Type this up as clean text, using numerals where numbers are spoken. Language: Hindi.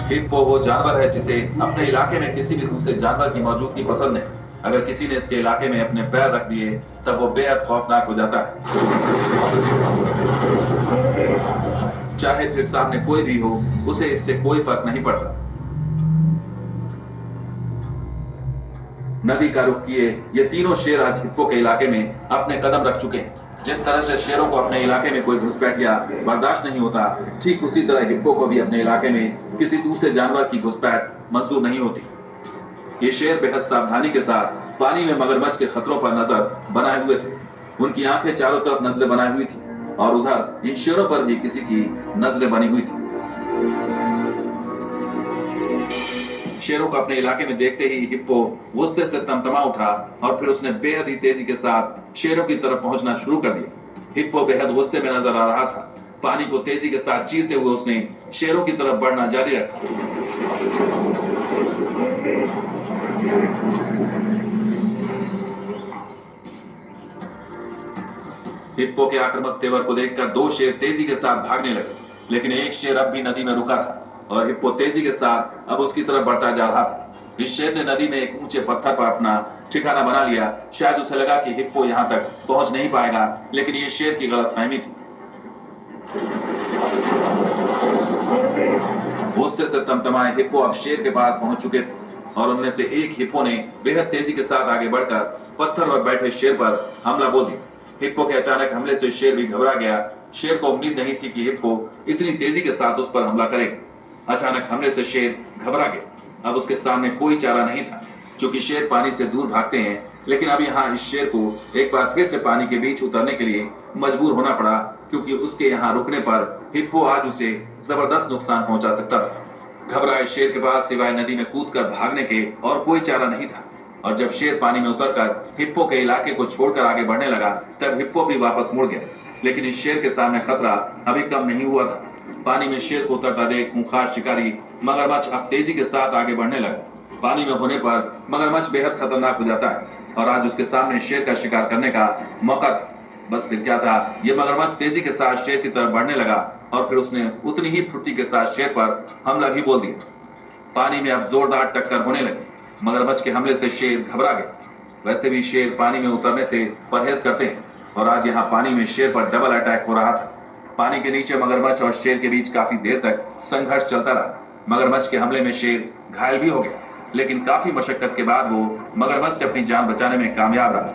हिप्पो वो जानवर है जिसे अपने इलाके में किसी भी दूसरे जानवर की मौजूदगी पसंद नहीं। अगर किसी ने इसके इलाके में अपने पैर रख दिए तब वो बेहद खौफनाक हो जाता है। चाहे फिर सामने कोई भी हो, उसे इससे कोई फर्क नहीं पड़ता। नदी का रुख किए ये तीनों शेर आज हिप्पो के इलाके में अपने कदम रख चुके हैं। जिस तरह से शेरों को अपने इलाके में कोई घुसपैठिया बर्दाश्त नहीं होता, ठीक उसी तरह हिप्पो को भी अपने इलाके में किसी दूसरे जानवर की घुसपैठ मंजूर नहीं होती। ये शेर बेहद सावधानी के साथ पानी में मगरमच्छ के खतरों पर नजर बनाए हुए थे। उनकी आंखें चारों तरफ नजरें बनाई हुई थी और उधर इन शेरों पर भी किसी की नजरें बनी हुई थी। शेरों को अपने इलाके में देखते ही हिप्पो गुस्से से तमतमा उठा और फिर उसने बेहद ही तेजी के साथ शेरों की तरफ पहुंचना शुरू कर दिया। हिप्पो बेहद गुस्से में नजर आ रहा था। पानी को तेजी के साथ चीरते हुए उसने शेरों की तरफ बढ़ना जारी रखा। हिप्पो के आक्रामक तेवर को देखकर दो शेर तेजी के साथ भागने लगे, लेकिन एक शेर अब भी नदी में रुका था और हिप्पो तेजी के साथ अब उसकी तरफ बढ़ता जा रहा था। इस शेर ने नदी में एक ऊंचे पत्थर पर अपना ठिकाना बना लिया। शायद उसे लगा कि हिप्पो यहां तक पहुंच नहीं पाएगा, लेकिन ये शेर की गलतफहमी थी। गुस्से से तमतमाए हिप्पो अब शेर के पास पहुंच चुके थे और उनमें से एक हिप्पो ने बेहद तेजी के साथ आगे बढ़कर पत्थर पर बैठे शेर पर हमला बोल दिया। हिप्पो के अचानक हमले से शेर भी घबरा गया। शेर को उम्मीद नहीं थी कि हिप्पो इतनी तेजी के साथ उस पर हमला करेगा। अचानक हमले से शेर घबरा गया। अब उसके सामने कोई चारा नहीं था। क्योंकि शेर पानी से दूर भागते हैं, लेकिन अब यहाँ इस शेर को एक बार फिर से पानी के बीच उतरने के लिए मजबूर होना पड़ा, क्योंकि उसके यहाँ रुकने पर हिप्पो आज उसे जबरदस्त नुकसान पहुंचा सकता था। घबराए शेर के पास सिवाय नदी में कूदकर भागने के और कोई चारा नहीं था। और जब शेर पानी में उतरकर हिप्पो के इलाके को छोड़कर आगे बढ़ने लगा, तब हिप्पो भी वापस मुड़ गया। लेकिन इस शेर के सामने खतरा अभी कम नहीं हुआ था। पानी में शेर को उतरता देख खूंखार शिकारी मगरमच्छ अब तेजी के साथ आगे बढ़ने लगा। पानी में होने पर मगरमच्छ बेहद खतरनाक हो जाता है और आज उसके सामने शेर का शिकार करने का मौका था। बस फिर क्या था, ये मगरमच्छ तेजी के साथ शेर की तरफ बढ़ने लगा और फिर उसने उतनी ही फुर्ती के साथ शेर पर हमला भी बोल दिया। पानी में अब जोरदार टक्कर होने लगी। मगरमच्छ के हमले से शेर घबरा गया। वैसे भी शेर पानी में उतरने से परहेज करते हैं और आज यहाँ पानी में शेर पर डबल अटैक हो रहा था। पानी के नीचे मगरमच्छ और शेर के बीच काफी देर तक संघर्ष चलता रहा। मगरमच्छ के हमले में शेर घायल भी हो गया, लेकिन काफी मशक्कत के बाद वो मगरमच्छ से अपनी जान बचाने में कामयाब रहा।